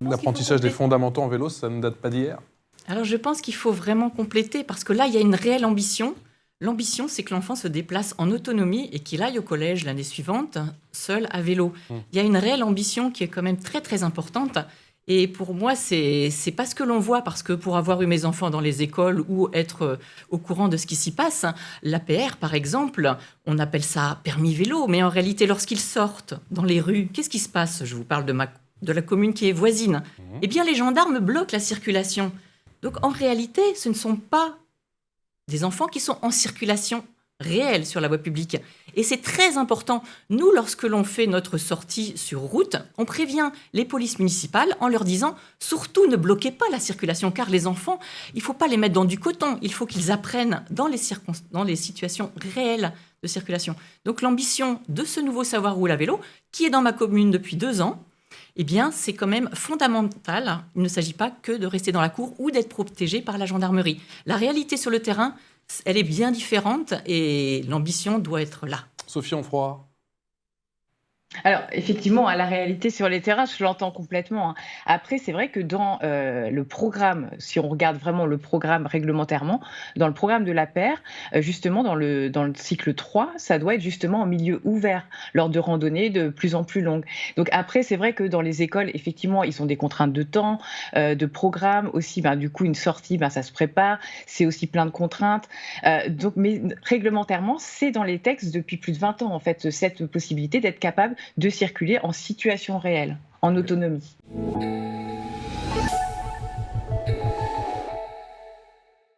L'apprentissage des fondamentaux en vélo, ça ne date pas d'hier? Alors je pense qu'il faut vraiment compléter parce que là, il y a une réelle ambition. L'ambition, c'est que l'enfant se déplace en autonomie et qu'il aille au collège l'année suivante seul à vélo. Il y a une réelle ambition qui est quand même très très importante. Et pour moi, c'est pas ce que l'on voit parce que pour avoir eu mes enfants dans les écoles ou être au courant de ce qui s'y passe, l'APR par exemple, on appelle ça permis vélo, mais en réalité, lorsqu'ils sortent dans les rues, qu'est-ce qui se passe? Je vous parle de la commune qui est voisine. Eh bien, les gendarmes bloquent la circulation. Donc en réalité, ce ne sont pas des enfants qui sont en circulation réelle sur la voie publique. Et c'est très important. Nous, lorsque l'on fait notre sortie sur route, on prévient les polices municipales en leur disant « Surtout, ne bloquez pas la circulation, car les enfants, il ne faut pas les mettre dans du coton. Il faut qu'ils apprennent dans les situations réelles de circulation. » Donc l'ambition de ce nouveau savoir rouler à vélo, qui est dans ma commune depuis 2 ans, eh bien, c'est quand même fondamental. Il ne s'agit pas que de rester dans la cour ou d'être protégé par la gendarmerie. La réalité sur le terrain, elle est bien différente et l'ambition doit être là. Sophie Onfroy. Alors, effectivement, la réalité sur les terrains, je l'entends complètement. Après, c'est vrai que dans le programme, si on regarde vraiment le programme réglementairement, dans le programme de l'APER, justement, dans le cycle 3, ça doit être justement en milieu ouvert, lors de randonnées de plus en plus longues. Donc après, c'est vrai que dans les écoles, effectivement, ils ont des contraintes de temps, de programme aussi. Du coup, une sortie, ça se prépare. C'est aussi plein de contraintes. Mais réglementairement, c'est dans les textes depuis plus de 20 ans, en fait, cette possibilité d'être capable de circuler en situation réelle, en autonomie.